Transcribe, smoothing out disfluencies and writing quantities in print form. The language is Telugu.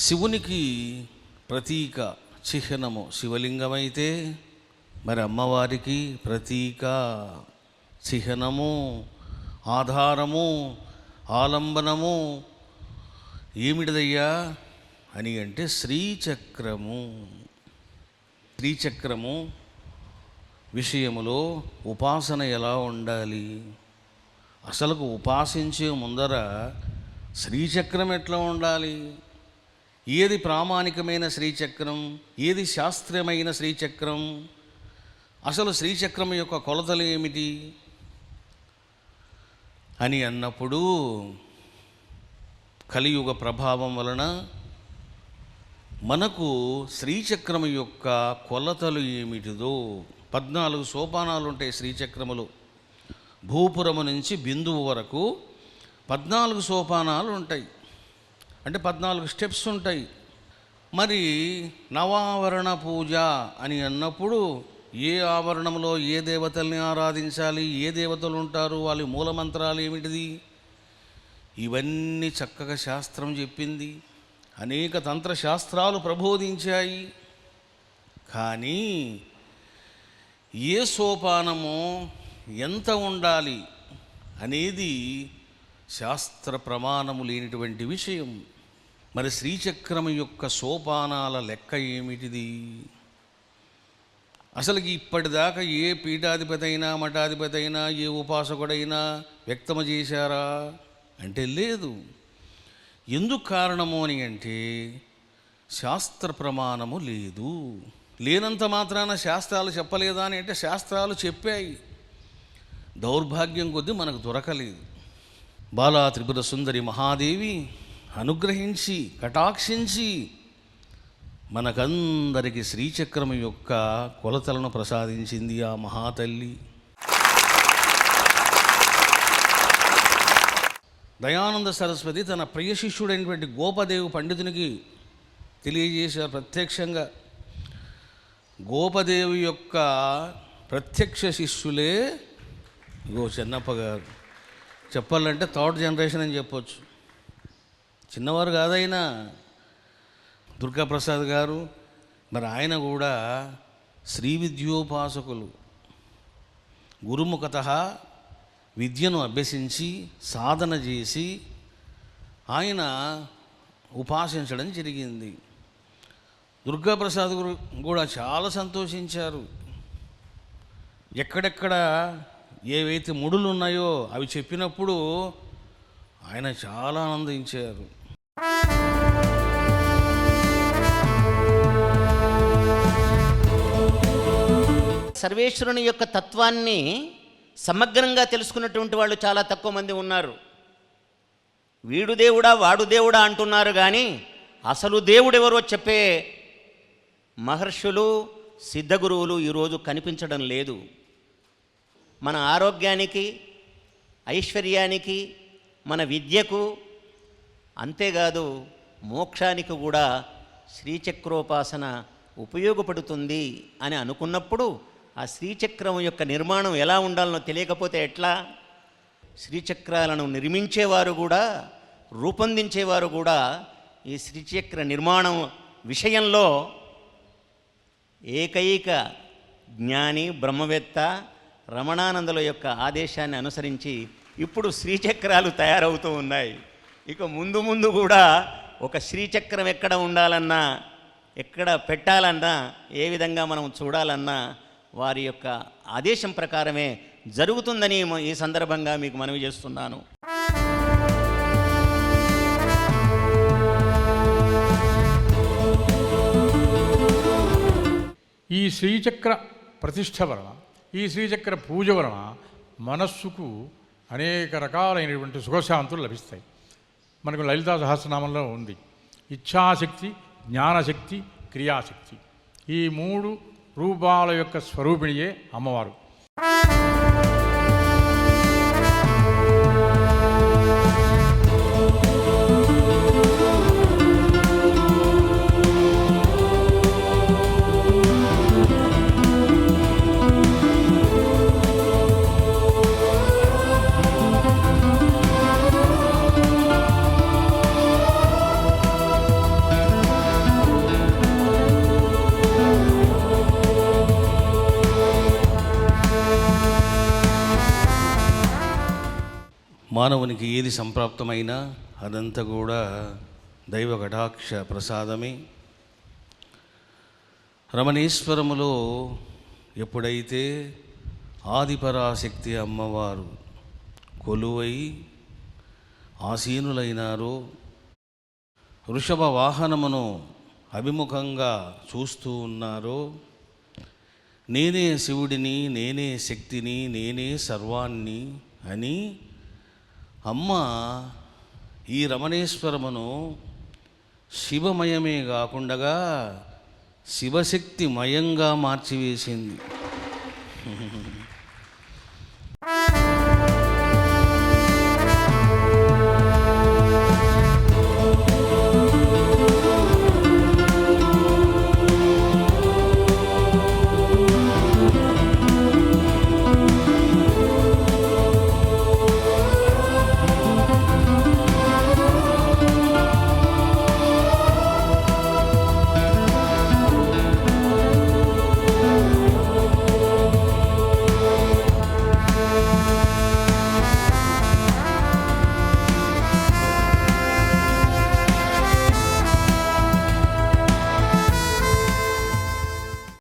శివునికి ప్రతీక చిహ్నము శివలింగమైతే, మరి అమ్మవారికి ప్రతీక చిహ్నము ఆధారము ఆలంబనము ఏమిటిదయ్యా అని అంటే శ్రీచక్రము. శ్రీచక్రము విషయములో ఉపాసన ఎలా ఉండాలి, అసలుకు ఉపాసించే ముందర శ్రీచక్రం ఎట్లా ఉండాలి, ఏది ప్రామాణికమైన శ్రీచక్రం, ఏది శాస్త్రీయమైన శ్రీచక్రం, అసలు శ్రీచక్రం యొక్క కొలతలు ఏమిటి అని అన్నప్పుడు కలియుగ ప్రభావం వలన మనకు శ్రీచక్రం యొక్క కొలతలు ఏమిటిదో 14 సోపానాలు ఉంటాయి శ్రీచక్రములు. భూపురము నుంచి బిందువు వరకు 14 సోపానాలు ఉంటాయి, అంటే 14 స్టెప్స్ ఉంటాయి. మరి నవావరణ పూజ అని అన్నప్పుడు ఏ ఆవరణంలో ఏ దేవతల్ని ఆరాధించాలి, ఏ దేవతలు ఉంటారు, వాళ్ళ మూలమంత్రాలు ఏమిటిది, ఇవన్నీ చక్కగా శాస్త్రం చెప్పింది. అనేక తంత్రశాస్త్రాలు ప్రబోధించాయి. కానీ ఏ సోపానము ఎంత ఉండాలి అనేది శాస్త్ర ప్రమాణము లేనిటువంటి విషయం. మరి శ్రీచక్రము యొక్క సోపానాల లెక్క ఏమిటిది? అసలుకి ఇప్పటిదాకా ఏ పీఠాధిపతి అయినా మఠాధిపతి అయినా ఏ ఉపాసకుడైనా వ్యక్తము చేశారా అంటే లేదు. ఎందుకు కారణము అని అంటే శాస్త్ర ప్రమాణము లేదు. లేనంత మాత్రాన శాస్త్రాలు చెప్పలేదా అని అంటే శాస్త్రాలు చెప్పాయి, దౌర్భాగ్యం కొద్దీ మనకు దొరకలేదు. బాలా త్రిపుర సుందరి మహాదేవి అనుగ్రహించి కటాక్షించి మనకందరికి శ్రీచక్రం యొక్క కొలతలను ప్రసాదించింది ఆ మహాతల్లి. దయానంద సరస్వతి తన ప్రియ శిష్యుడైనటువంటి గోపదేవు పండితునికి తెలియజేశారు ప్రత్యక్షంగా. గోపదేవి యొక్క ప్రత్యక్ష శిష్యులే చెన్నప్ప గారు. చెప్పాలంటే 3rd జనరేషన్ అని చెప్పొచ్చు. చిన్నవారు కాదైనా దుర్గాప్రసాద్ గారు. మరి ఆయన కూడా శ్రీ విద్యోపాసకులు. గురుముఖత విద్యను అభ్యసించి సాధన చేసి ఆయన ఉపాసించడం జరిగింది. దుర్గాప్రసాద్ గురు కూడా చాలా సంతోషించారు. ఎక్కడెక్కడ ఏవైతే ముడులు ఉన్నాయో అవి చెప్పినప్పుడు ఆయన చాలా ఆనందించారు. సర్వేశ్వరుని యొక్క తత్వాన్ని సమగ్రంగా తెలుసుకున్నటువంటి వాళ్ళు చాలా తక్కువ మంది ఉన్నారు. వీడు దేవుడా వాడు దేవుడా అంటున్నారు, కానీ అసలు దేవుడెవరో చెప్పే మహర్షులు సిద్ధగురువులు ఈరోజు కనిపించడం లేదు. మన ఆరోగ్యానికి, ఐశ్వర్యానికి, మన విద్యకు, అంతేకాదు మోక్షానికి కూడా శ్రీచక్రోపాసన ఉపయోగపడుతుంది అని అనుకున్నప్పుడు ఆ శ్రీచక్రం యొక్క నిర్మాణం ఎలా ఉండాలనో తెలియకపోతే ఎట్లా? శ్రీచక్రాలను నిర్మించేవారు కూడా రూపొందించేవారు కూడా ఈ శ్రీచక్ర నిర్మాణం విషయంలో ఏకైక జ్ఞాని బ్రహ్మవేత్త రమణానందుల యొక్క ఆదేశాన్ని అనుసరించి ఇప్పుడు శ్రీచక్రాలు తయారవుతూ ఉన్నాయి. ఇక ముందు ముందు కూడా ఒక శ్రీచక్రం ఎక్కడ ఉండాలన్నా, ఎక్కడ పెట్టాలన్నా, ఏ విధంగా మనం చూడాలన్నా వారి యొక్క ఆదేశం ప్రకారమే జరుగుతుందని ఈ సందర్భంగా మీకు మనవి చేస్తున్నాను. ఈ శ్రీచక్ర ప్రతిష్ఠ వలన, ఈ శ్రీచక్ర పూజ వలన మనస్సుకు అనేక రకాలైనటువంటి సుఖశాంతులు లభిస్తాయి. మనకు లలితా సహస్రనామంలో ఉంది ఇచ్ఛాశక్తి, జ్ఞానశక్తి, క్రియాశక్తి. ఈ 3 రూపాల యొక్క స్వరూపిణియే అమ్మవారు. మానవునికి ఏది సంప్రాప్తమైనా అదంతా కూడా దైవ కటాక్ష ప్రసాదమే. రమణేశ్వరములో ఎప్పుడైతే ఆదిపరాశక్తి అమ్మవారు కొలువై ఆసీనులైనారో, వృషభ వాహనమును అభిముఖంగా చూస్తూ ఉన్నారో, నేనే శివుడిని, నేనే శక్తిని, నేనే సర్వాన్ని అని అమ్మ ఈ రమణేశ్వరమును శివమయమే కాకుండా శివశక్తిమయంగా మార్చివేసింది.